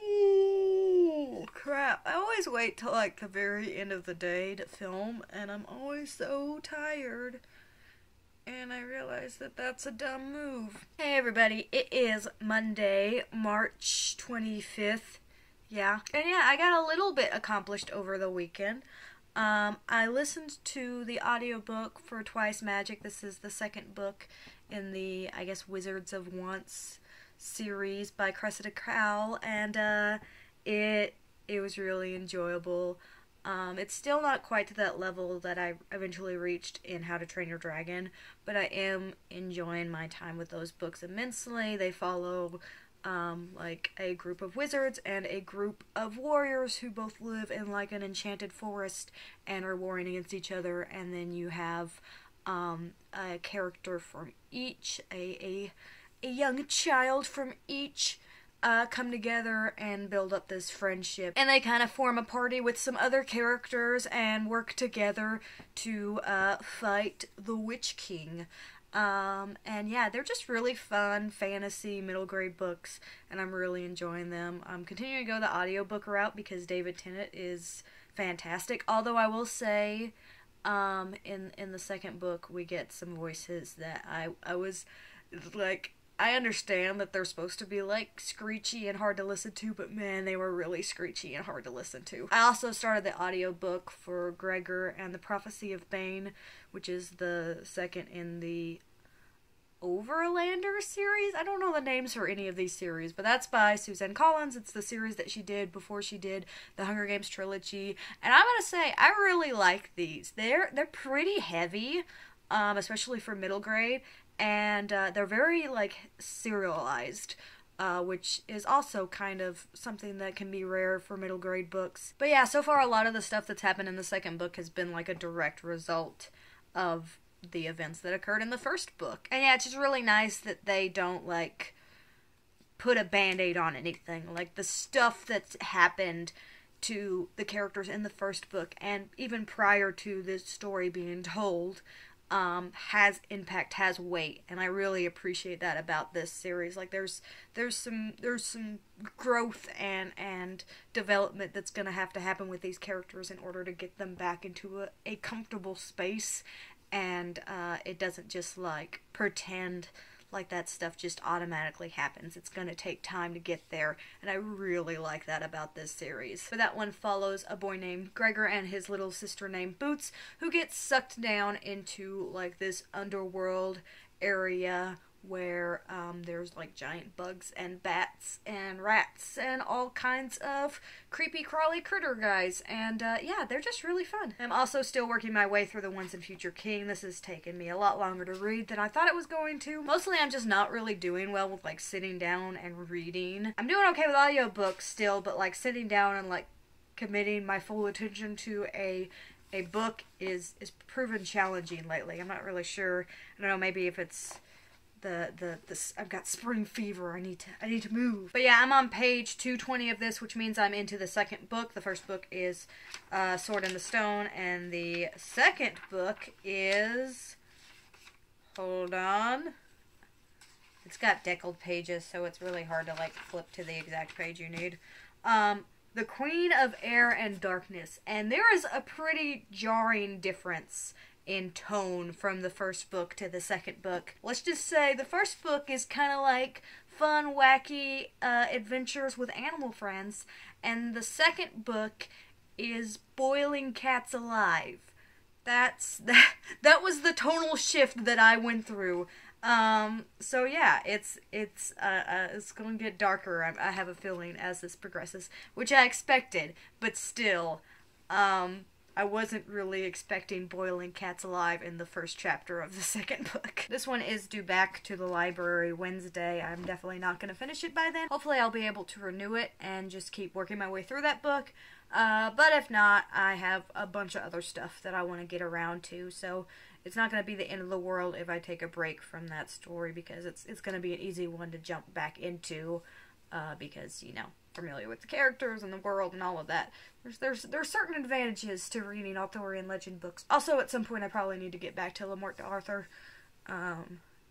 Ooh, crap. I always wait till like the very end of the day to film, and I'm always so tired. And I realize that that's a dumb move. Hey everybody, it is Monday, March 25th. Yeah. And yeah, I got a little bit accomplished over the weekend. I listened to the audiobook for Twice Magic. This is the second book in the, I guess, Wizards of Once series by Cressida Cowell, and it was really enjoyable. It's still not quite to that level that I eventually reached in How to Train Your Dragon, but I am enjoying my time with those books immensely. They follow like a group of wizards and a group of warriors who both live in like an enchanted forest and are warring against each other, and then you have a character from each, a young child from each, come together and build up this friendship. And they kind of form a party with some other characters and work together to fight the Witch King. And yeah, they're just really fun fantasy middle grade books, and I'm really enjoying them. I'm continuing to go the audiobook route because David Tennant is fantastic. Although I will say, in the second book we get some voices that I was like, I understand that they're supposed to be like screechy and hard to listen to, but man, they were really screechy and hard to listen to. I also started the audiobook for Gregor and the Prophecy of Bane, which is the second in the Overlander series. I don't know the names for any of these series, but that's by Suzanne Collins. It's the series that she did before she did the Hunger Games trilogy, and I'm gonna say I really like these. They're pretty heavy, especially for middle grade, and they're very like serialized, which is also kind of something that can be rare for middle grade books. But yeah, so far a lot of the stuff that's happened in the second book has been like a direct result of the events that occurred in the first book. And yeah, it's just really nice that they don't like put a band-aid on anything. Like the stuff that's happened to the characters in the first book and even prior to this story being told has impact, has weight, and I really appreciate that about this series. Like there's some growth and development that's gonna have to happen with these characters in order to get them back into a comfortable space, and it doesn't just like pretend like that stuff just automatically happens. It's gonna take time to get there, and I really like that about this series. But that one follows a boy named Gregor and his little sister named Boots, who gets sucked down into like this underworld area where there's like giant bugs and bats and rats and all kinds of creepy crawly critter guys, and yeah, they're just really fun. I'm also still working my way through the Once and Future King. This has taken me a lot longer to read than I thought it was going to. Mostly I'm just not really doing well with like sitting down and reading. I'm doing okay with audiobooks still, but like sitting down and like committing my full attention to a book is proven challenging lately. I'm not really sure. I don't know, maybe if it's I've got spring fever. I need to move. But yeah, I'm on page 220 of this, which means I'm into the second book. The first book is Sword in the Stone, and the second book is, hold on, it's got deckled pages, so it's really hard to like flip to the exact page you need. The Queen of Air and Darkness, and there is a pretty jarring difference in tone from the first book to the second book. Let's just say the first book is kind of like fun, wacky adventures with animal friends, and the second book is boiling cats alive. That was the tonal shift that I went through. So yeah, it's going to get darker, I have a feeling, as this progresses, which I expected, but still, I wasn't really expecting boiling cats alive in the first chapter of the second book. This one is due back to the library Wednesday. I'm definitely not going to finish it by then. Hopefully I'll be able to renew it and just keep working my way through that book. But if not, I have a bunch of other stuff that I want to get around to, so it's not going to be the end of the world if I take a break from that story, because it's going to be an easy one to jump back into, because, you know, familiar with the characters and the world and all of that. There's certain advantages to reading Arthurian legend books. Also, at some point, I probably need to get back to Le Morte d'Arthur,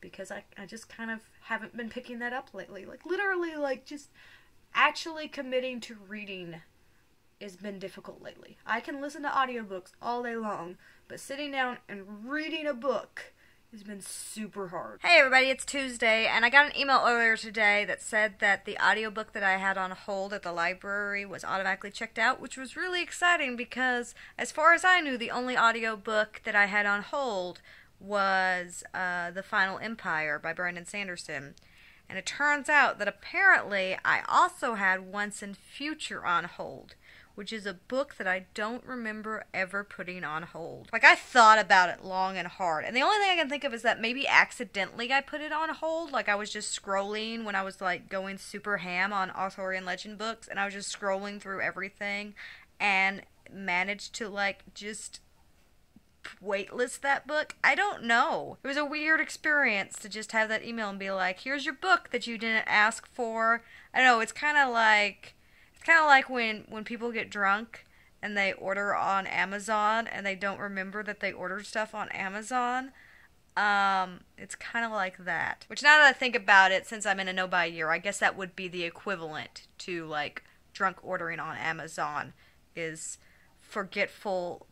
because I just kind of haven't been picking that up lately. Like, literally, like, just actually committing to reading has been difficult lately. I can listen to audiobooks all day long, but sitting down and reading a book has been super hard. Hey everybody, it's Tuesday, and I got an email earlier today that said that the audiobook that I had on hold at the library was automatically checked out, which was really exciting because, as far as I knew, the only audiobook that I had on hold was The Final Empire by Brandon Sanderson. And it turns out that apparently I also had Once and Future on hold, which is a book that I don't remember ever putting on hold. Like, I thought about it long and hard, and the only thing I can think of is that maybe accidentally I put it on hold. Like, I was just scrolling when I was, like, going super ham on Arthurian legend books, and I was just scrolling through everything, and managed to, like, just waitlist that book. I don't know. It was a weird experience to just have that email and be like, here's your book that you didn't ask for. I don't know, it's kind of like when people get drunk and they order on Amazon and they don't remember that they ordered stuff on Amazon. It's kind of like that. Which, now that I think about it, since I'm in a no-buy year, I guess that would be the equivalent to, like, drunk ordering on Amazon, is forgetful,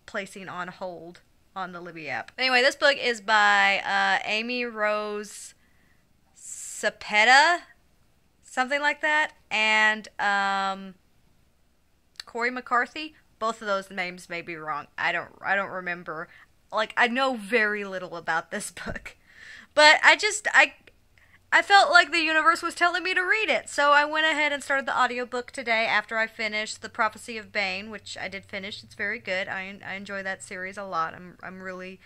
placing on hold on the Libby app. Anyway, this book is by Amy Rose Cepeda, something like that, and Corey McCarthy. Both of those names may be wrong. I don't remember. Like, I know very little about this book, but I felt like the universe was telling me to read it, so I went ahead and started the audiobook today after I finished The Prophecy of Bane, which I did finish. It's very good. I enjoy that series a lot. I'm really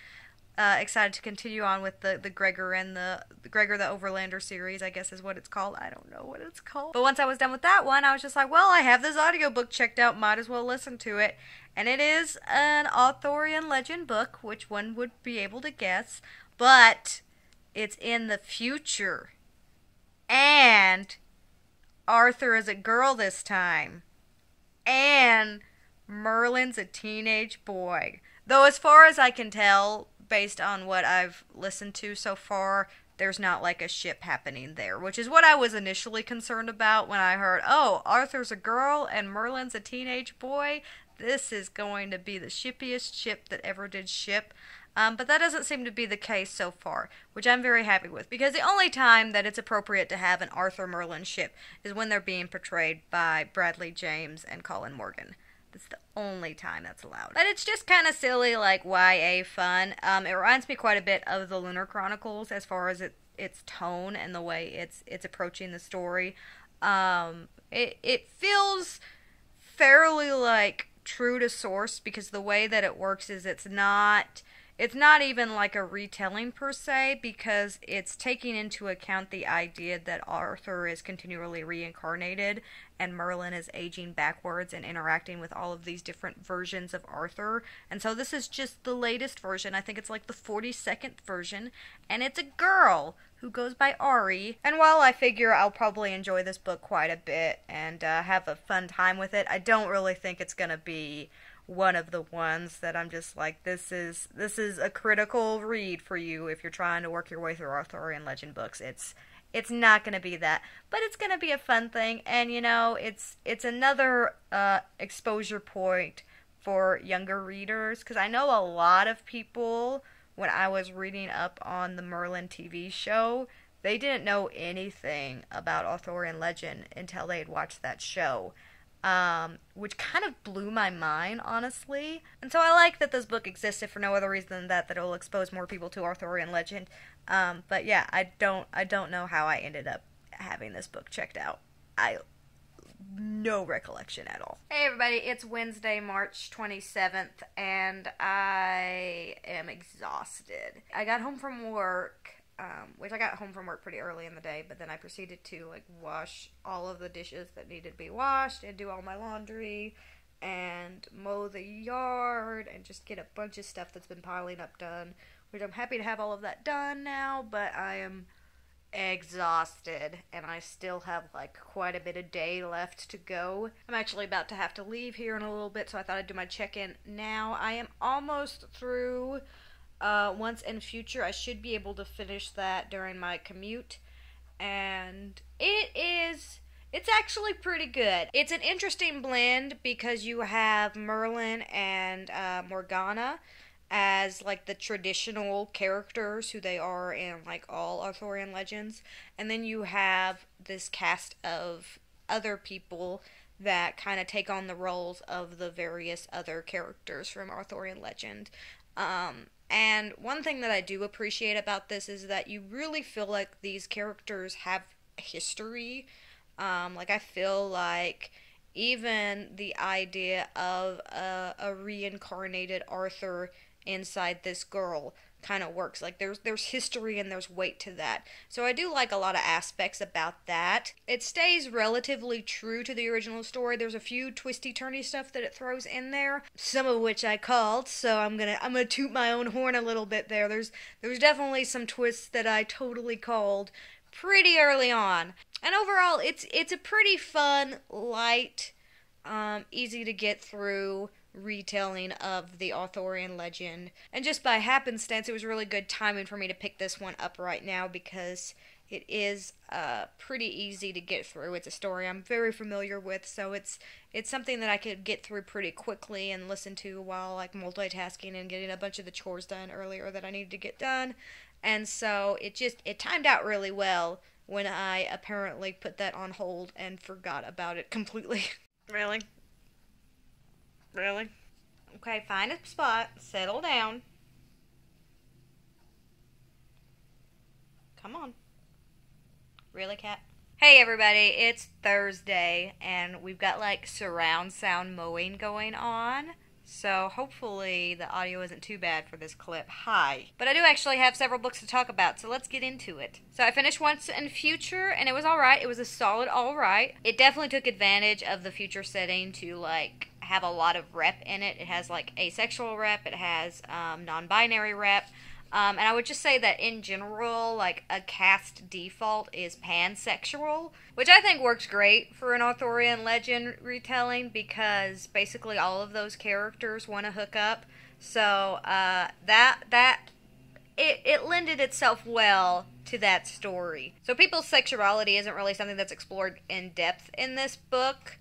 excited to continue on with the Gregor and the Gregor the Overlander series, I guess is what it's called. I don't know what it's called. But once I was done with that one, I was just like, well, I have this audiobook checked out, might as well listen to it. And it is an Arthurian legend book, which one would be able to guess, but it's in the future. And Arthur is a girl this time. And Merlin's a teenage boy. Though as far as I can tell, based on what I've listened to so far, there's not like a ship happening there, which is what I was initially concerned about when I heard, oh, Arthur's a girl and Merlin's a teenage boy. This is going to be the shippiest ship that ever did ship. But that doesn't seem to be the case so far, which I'm very happy with, because the only time that it's appropriate to have an Arthur Merlin ship is when they're being portrayed by Bradley James and Colin Morgan. That's the only time that's allowed. But it's just kind of silly, like YA fun. It reminds me quite a bit of the Lunar Chronicles as far as its tone and the way it's approaching the story. It feels fairly like true to source, because the way that it works is it's not even like a retelling per se, because it's taking into account the idea that Arthur is continually reincarnated and Merlin is aging backwards and interacting with all of these different versions of Arthur. And so this is just the latest version. I think it's like the 42nd version, and it's a girl who goes by Ari. And while I figure I'll probably enjoy this book quite a bit and have a fun time with it, I don't really think it's going to be one of the ones that I'm just like, this is a critical read for you if you're trying to work your way through Arthurian legend books. It's not going to be that, but it's going to be a fun thing, and you know, it's another exposure point for younger readers, because I know a lot of people, when I was reading up on the Merlin TV show, they didn't know anything about Arthurian legend until they had watched that show. Which kind of blew my mind, honestly. And so I like that this book existed for no other reason than that it will expose more people to Arthurian legend. But yeah, I don't know how I ended up having this book checked out. No recollection at all. Hey everybody, it's Wednesday, March 27th, and I am exhausted. I got home from work, which I got home from work pretty early in the day, but then I proceeded to like wash all of the dishes that needed to be washed and do all my laundry and mow the yard and just get a bunch of stuff that's been piling up done, which I'm happy to have all of that done now, but I am exhausted and I still have like quite a bit of day left to go. I'm actually about to have to leave here in a little bit, so I thought I'd do my check-in now. I am almost through Once and Future. I should be able to finish that during my commute, and It's actually pretty good. It's an interesting blend because you have Merlin and Morgana as like the traditional characters who they are in like all Arthurian legends, and then you have this cast of other people that kind of take on the roles of the various other characters from Arthurian legend. And one thing that I do appreciate about this is that you really feel like these characters have history. Like I feel like even the idea of a reincarnated Arthur inside this girl kind of works. Like there's history and there's weight to that. So I do like a lot of aspects about that. It stays relatively true to the original story. There's a few twisty turny stuff that it throws in there, some of which I called, so I'm gonna toot my own horn a little bit there. There's definitely some twists that I totally called pretty early on. And overall it's a pretty fun, light, easy to get through retelling of the Arthurian legend. And just by happenstance, it was really good timing for me to pick this one up right now because it is pretty easy to get through. It's a story I'm very familiar with, so it's something that I could get through pretty quickly and listen to while like multitasking and getting a bunch of the chores done earlier that I needed to get done. And so it timed out really well when I apparently put that on hold and forgot about it completely. Really? Really? Okay, find a spot. Settle down. Come on. Really, cat? Hey everybody, it's Thursday, and we've got like surround sound mowing going on. So hopefully the audio isn't too bad for this clip. Hi. But I do actually have several books to talk about, so let's get into it. So I finished Once and Future, and it was alright. It was a solid alright. It definitely took advantage of the future setting to like have a lot of rep in it. It has like asexual rep, it has non-binary rep. And I would just say that in general, like a cast default is pansexual, which I think works great for an Arthurian legend retelling because basically all of those characters want to hook up. So it lended itself well to that story. So people's sexuality isn't really something that's explored in depth in this book.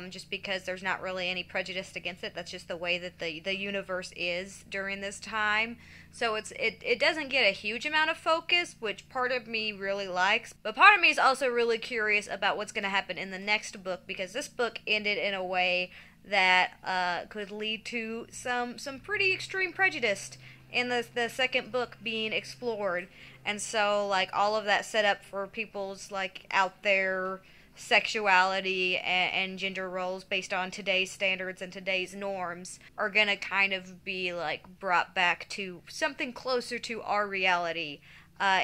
Just because there's not really any prejudice against it. That's just the way that the universe is during this time. So it doesn't get a huge amount of focus, which part of me really likes. But part of me is also really curious about what's going to happen in the next book, because this book ended in a way that could lead to some pretty extreme prejudice in the second book being explored. And so like all of that set up for people's like out there sexuality and gender roles based on today's standards and today's norms are gonna kind of be like brought back to something closer to our reality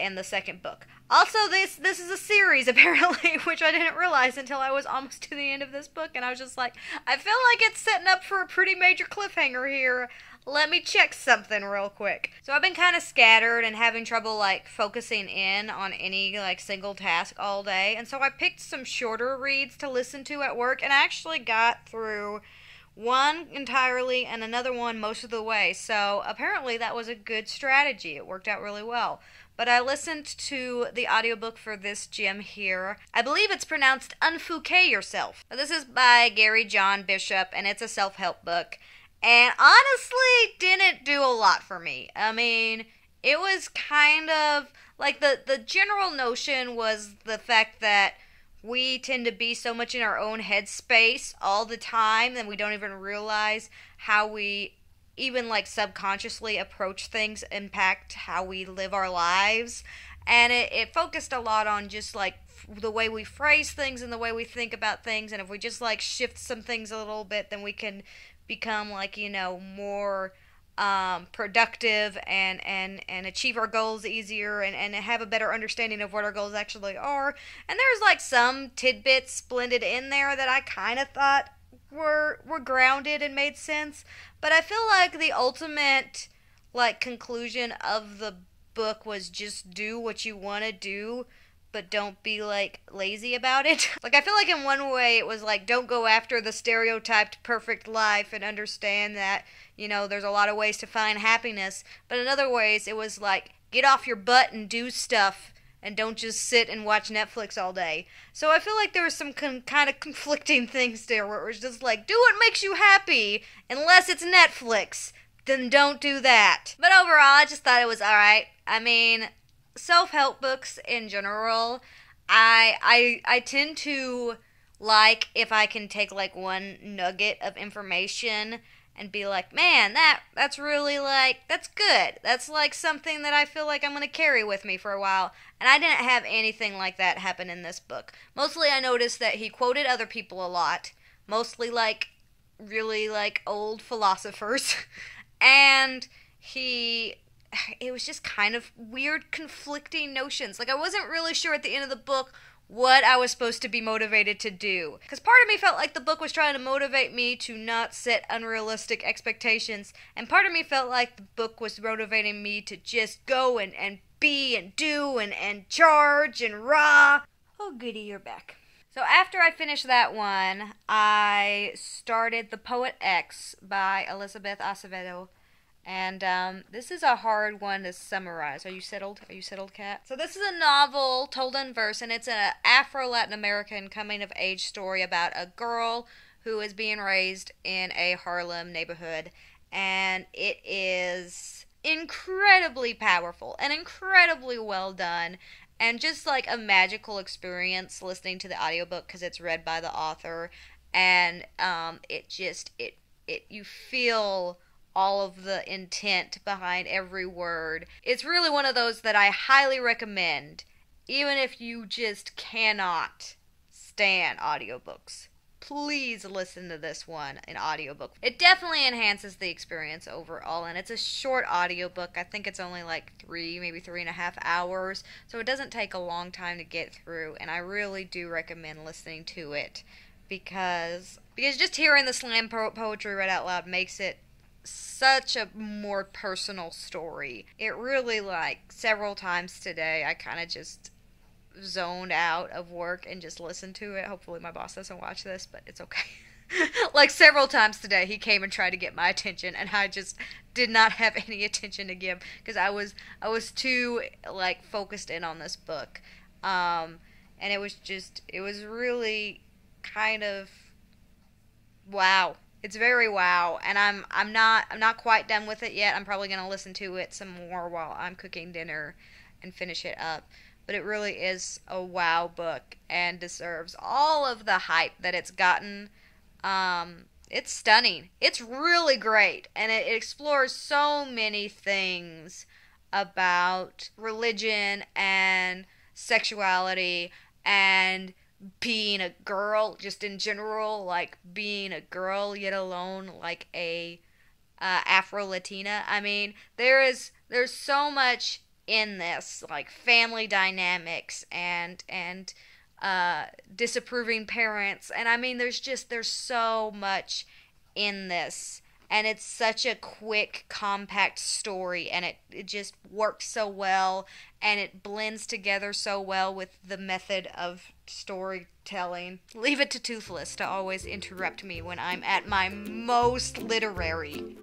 in the second book. Also, this is a series apparently, which I didn't realize until I was almost to the end of this book, and I was just like, I feel like it's setting up for a pretty major cliffhanger here. Let me check something real quick. So I've been kind of scattered and having trouble like focusing in on any like single task all day. And so I picked some shorter reads to listen to at work, and I actually got through one entirely and another one most of the way. So apparently that was a good strategy. It worked out really well. But I listened to the audiobook for this gem here. I believe it's pronounced Unfouquet Yourself. Now, this is by Gary John Bishop, and it's a self-help book. And honestly, didn't do a lot for me. I mean, it was kind of like the general notion was the fact that we tend to be so much in our own headspace all the time that we don't even realize how we even like subconsciously approach things impact how we live our lives. And it focused a lot on just like the way we phrase things and the way we think about things. And if we just like shift some things a little bit, then we can become like, you know, more productive and achieve our goals easier and have a better understanding of what our goals actually are. And there's like some tidbits blended in there that I kind of thought were grounded and made sense. But I feel like the ultimate like conclusion of the book was just do what you want to do, but don't be like lazy about it. Like I feel like in one way it was like don't go after the stereotyped perfect life and understand that, you know, there's a lot of ways to find happiness. But in other ways it was like get off your butt and do stuff and don't just sit and watch Netflix all day. So I feel like there were some kind of conflicting things there where it was just like, do what makes you happy, unless it's Netflix, then don't do that. But overall, I just thought it was alright. I mean, self-help books in general, I tend to like if I can take like one nugget of information and be like, man, that's really like, that's good. That's like something that I feel like I'm going to carry with me for a while. And I didn't have anything like that happen in this book. Mostly I noticed that he quoted other people a lot. Mostly like, really like old philosophers. And it was just kind of weird conflicting notions. Like I wasn't really sure at the end of the book what I was supposed to be motivated to do. Because part of me felt like the book was trying to motivate me to not set unrealistic expectations, and part of me felt like the book was motivating me to just go and be and do and charge and rah. Oh goody, you're back. So after I finished that one, I started The Poet X by Elizabeth Acevedo. And this is a hard one to summarize. Are you settled? Are you settled, Kat? So this is a novel told in verse, and it's an Afro-Latin American coming-of-age story about a girl who is being raised in a Harlem neighborhood. And it is incredibly powerful and incredibly well done. And just like a magical experience listening to the audiobook because it's read by the author. And you feel all of the intent behind every word. It's really one of those that I highly recommend, even if you just cannot stand audiobooks. Please listen to this one in audiobook. It definitely enhances the experience overall, and it's a short audiobook. I think it's only like 3, maybe 3.5 hours, so it doesn't take a long time to get through, and I really do recommend listening to it because just hearing the slam poetry read out loud makes it such a more personal story. It really, like, several times today I kind of just zoned out of work and just listened to it. Hopefully my boss doesn't watch this, but it's okay. Like several times today he came and tried to get my attention, and I just did not have any attention to give because I was too like focused in on this book. And it was really kind of wow. It's very wow, and I'm not quite done with it yet. I'm probably going to listen to it some more while I'm cooking dinner and finish it up. But it really is a wow book and deserves all of the hype that it's gotten. It's stunning. It's really great, and it explores so many things about religion and sexuality and being a girl, just in general, like being a girl, yet alone like a Afro-Latina. I mean, there's so much in this, like family dynamics and disapproving parents, and I mean, there's so much in this, and it's such a quick, compact story, and it just works so well, and it blends together so well with the method of storytelling. Leave it to Toothless to always interrupt me when I'm at my most literary.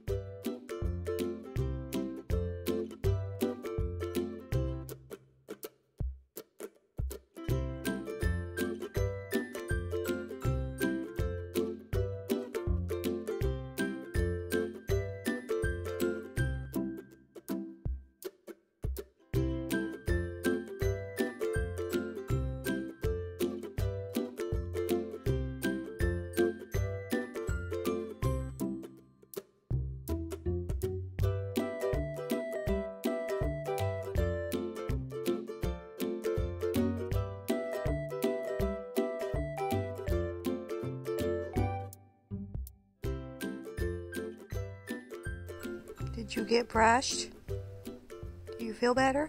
Did you get brushed? Do you feel better?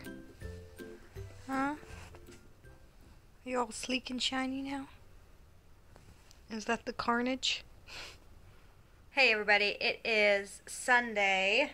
Huh? Are you all sleek and shiny now? Is that the carnage? Hey everybody, it is Sunday,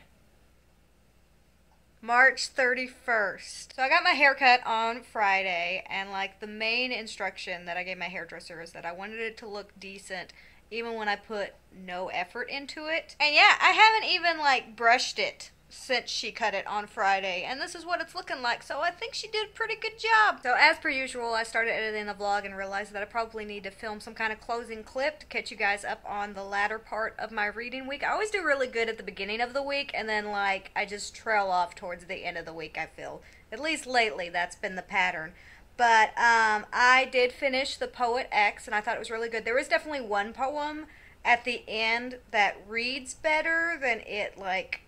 March 31st. So I got my hair cut on Friday, and like the main instruction that I gave my hairdresser is that I wanted it to look decent even when I put no effort into it. And yeah, I haven't even like brushed it since she cut it on Friday, and this is what it's looking like, so I think she did a pretty good job. So as per usual, I started editing the vlog and realized that I probably need to film some kind of closing clip to catch you guys up on the latter part of my reading week. I always do really good at the beginning of the week, and then like I just trail off towards the end of the week, I feel. At least lately, that's been the pattern. But I did finish The Poet X, and I thought it was really good. There is definitely one poem at the end that reads better than it, like,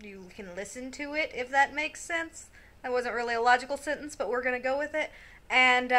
you can listen to it, if that makes sense. That wasn't really a logical sentence, but we're going to go with it. And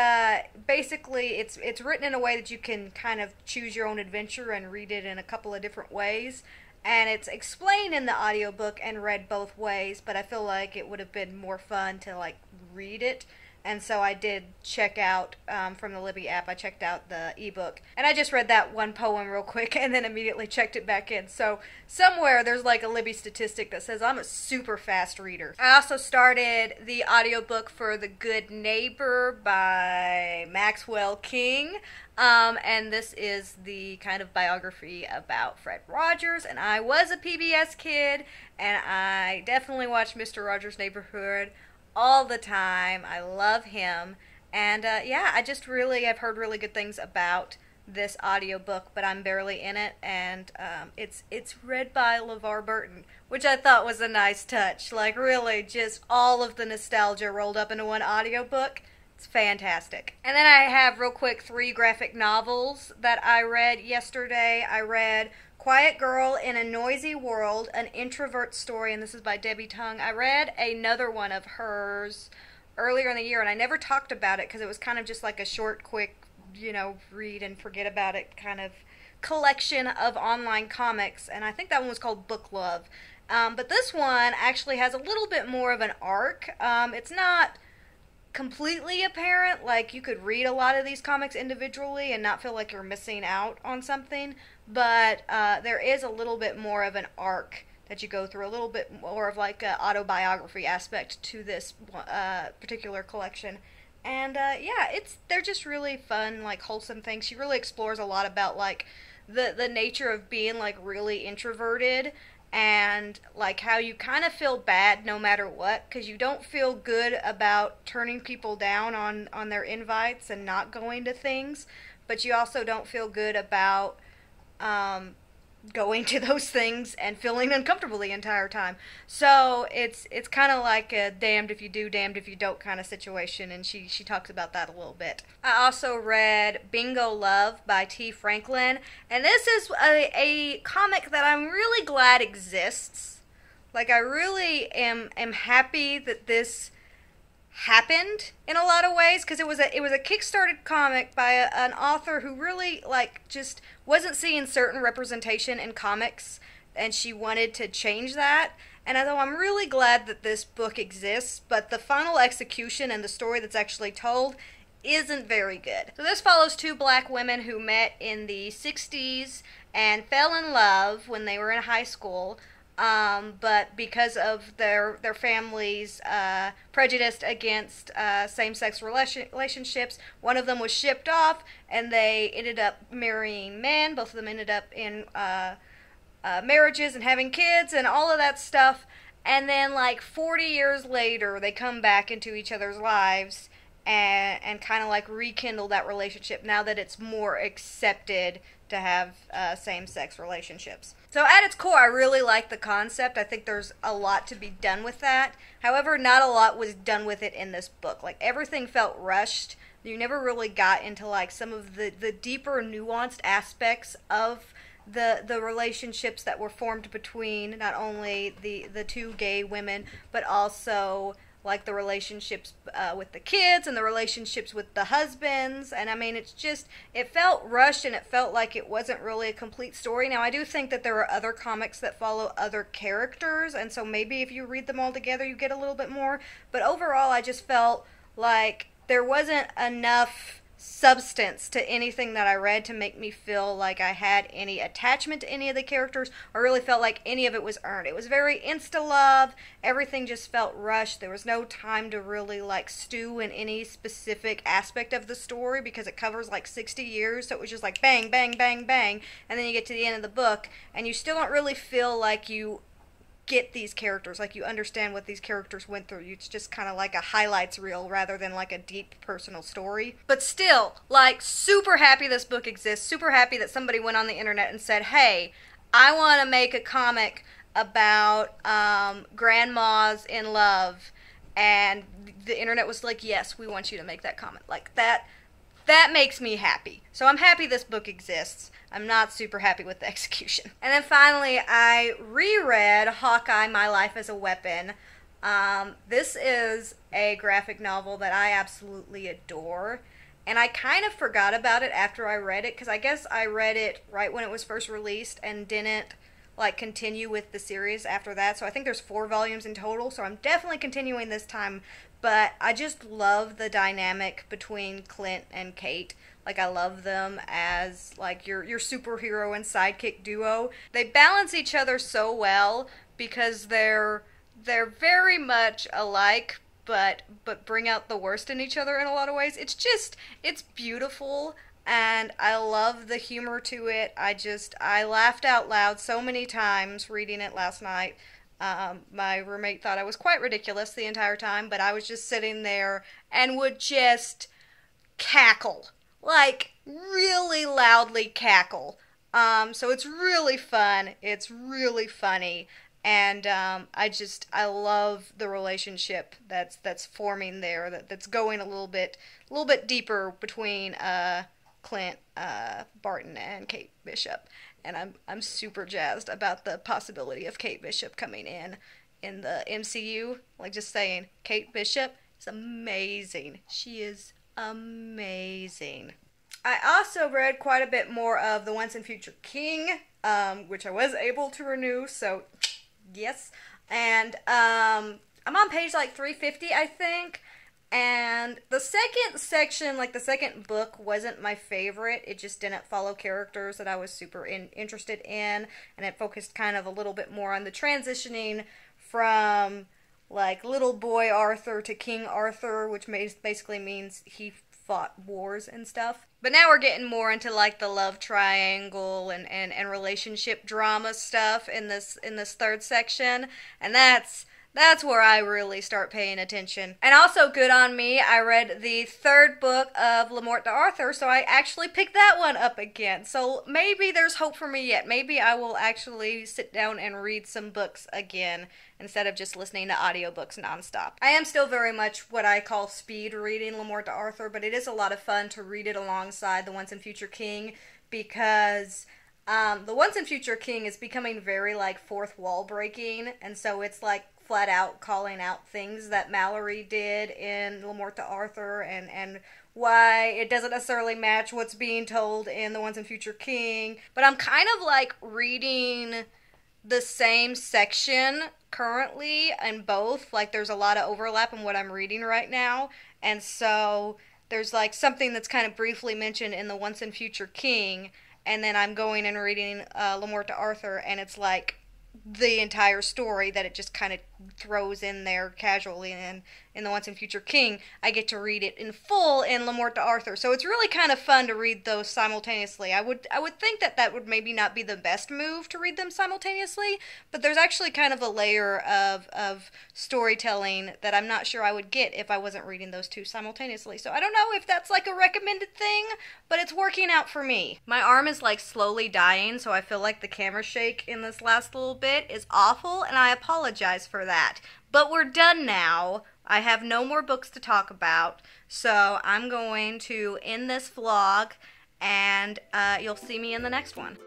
basically, it's written in a way that you can kind of choose your own adventure and read it in a couple of different ways. And it's explained in the audiobook and read both ways, but I feel like it would have been more fun to, like, read it. And so I did check out, from the Libby app, I checked out the ebook. And I just read that one poem real quick and then immediately checked it back in. So somewhere there's like a Libby statistic that says I'm a super fast reader. I also started the audiobook for The Good Neighbor by Maxwell King. And this is the kind of biography about Fred Rogers. And I was a PBS kid, and I definitely watched Mr. Rogers' Neighborhood all the time. I love him. And yeah, I've heard really good things about this audiobook, but I'm barely in it, and it's read by LeVar Burton, which I thought was a nice touch. Like, really, just all of the nostalgia rolled up into one audiobook. It's fantastic. And then I have, real quick, 3 graphic novels that I read yesterday. I read Quiet Girl in a Noisy World, an introvert story, and this is by Debbie Tung. I read another one of hers earlier in the year, and I never talked about it because it was kind of just like a short, quick, read and forget about it kind of collection of online comics, and I think that one was called Book Love. But this one actually has a little bit more of an arc. It's not completely apparent, like you could read a lot of these comics individually and not feel like you're missing out on something, but there is a little bit more of an arc that you go through, a little bit more of like an autobiography aspect to this particular collection. And yeah, they're just really fun, like wholesome things. She really explores a lot about like the nature of being like really introverted, and like how you kind of feel bad no matter what, because you don't feel good about turning people down on their invites and not going to things, but you also don't feel good about going to those things and feeling uncomfortable the entire time. So it's kind of like a damned if you do, damned if you don't kind of situation, and she talks about that a little bit. I also read Bingo Love by T. Franklin, and this is a comic that I'm really glad exists. Like, I really am happy that this happened in a lot of ways, because it was a kickstarted comic by an author who really like just wasn't seeing certain representation in comics, and she wanted to change that. And although I'm really glad that this book exists, but the final execution and the story that's actually told isn't very good. So this follows 2 black women who met in the 60s and fell in love when they were in high school. But because of their families' prejudice against same-sex relationships, one of them was shipped off, and they ended up marrying men. Both of them ended up in marriages and having kids and all of that stuff. And then, like 40 years later, they come back into each other's lives and kind of like rekindle that relationship now that it's more accepted to have same-sex relationships. So at its core, I really like the concept. I think there's a lot to be done with that. However, not a lot was done with it in this book. Like, everything felt rushed. You never really got into like some of the deeper, nuanced aspects of the relationships that were formed between not only the 2 gay women, but also like the relationships with the kids and the relationships with the husbands. And I mean, it felt rushed, and it felt like it wasn't really a complete story. Now, I do think that there are other comics that follow other characters, and so maybe if you read them all together, you get a little bit more. But overall, I just felt like there wasn't enough substance to anything that I read to make me feel like I had any attachment to any of the characters, or really felt like any of it was earned. It was very insta-love. Everything just felt rushed. There was no time to really like stew in any specific aspect of the story, because it covers like 60 years, so it was just like bang, bang, bang, bang, and then you get to the end of the book, and you still don't really feel like you get these characters, like you understand what these characters went through. It's just kind of like a highlights reel rather than like a deep personal story. But still, like, super happy this book exists, super happy that somebody went on the internet and said, hey, I want to make a comic about grandmas in love, and the internet was like, yes, we want you to make that comic. Like, that makes me happy. So I'm happy this book exists. I'm not super happy with the execution. And then finally, I reread Hawkeye, My Life as a Weapon. This is a graphic novel that I absolutely adore. And I kind of forgot about it after I read it, because I guess I read it right when it was first released and didn't like continue with the series after that. So I think there's 4 volumes in total, so I'm definitely continuing this time. But I just love the dynamic between Clint and Kate. Like, I love them as, like, your superhero and sidekick duo. They balance each other so well because they're very much alike, but bring out the worst in each other in a lot of ways. It's beautiful, and I love the humor to it. I laughed out loud so many times reading it last night. My roommate thought I was quite ridiculous the entire time, but I was just sitting there and would just cackle. Like, really loudly cackle. So it's really fun. It's really funny. And I love the relationship that's forming there, that's going a little bit deeper between Clint Barton and Kate Bishop. And I'm super jazzed about the possibility of Kate Bishop coming in the MCU. Like, just saying, Kate Bishop is amazing. She is amazing. I also read quite a bit more of The Once and Future King, which I was able to renew, so yes. And I'm on page like 350, I think. And the second section, like the second book, wasn't my favorite. It just didn't follow characters that I was super interested in, and it focused kind of a little bit more on the transitioning from like little boy Arthur to King Arthur, which basically means he fought wars and stuff. But now we're getting more into like the love triangle and relationship drama stuff in this third section, and that's where I really start paying attention. And also, good on me, I read the third book of Le Morte d'Arthur, so I actually picked that one up again. So maybe there's hope for me yet. Maybe I will actually sit down and read some books again instead of just listening to audiobooks nonstop. I am still very much what I call speed reading Le Morte d'Arthur, but it is a lot of fun to read it alongside The Once and Future King, because The Once and Future King is becoming very like fourth wall breaking, and so it's like flat out calling out things that Mallory did in Le Morte d'Arthur and why it doesn't necessarily match what's being told in The Once and Future King. But I'm kind of like reading the same section currently in both. Like, there's a lot of overlap in what I'm reading right now, and so there's like something that's kind of briefly mentioned in The Once and Future King, and then I'm going and reading Le Morte d'Arthur, and it's like the entire story that it just kind of throws in there casually. And in The Once and Future King, I get to read it in full in Le Morte d'Arthur. So it's really kind of fun to read those simultaneously. I would think that would maybe not be the best move to read them simultaneously, but there's actually kind of a layer of storytelling that I'm not sure I would get if I wasn't reading those two simultaneously. So I don't know if that's like a recommended thing, but it's working out for me. My arm is like slowly dying, so I feel like the camera shake in this last little bit is awful, and I apologize for that. But we're done now. I have no more books to talk about, so I'm going to end this vlog, and you'll see me in the next one.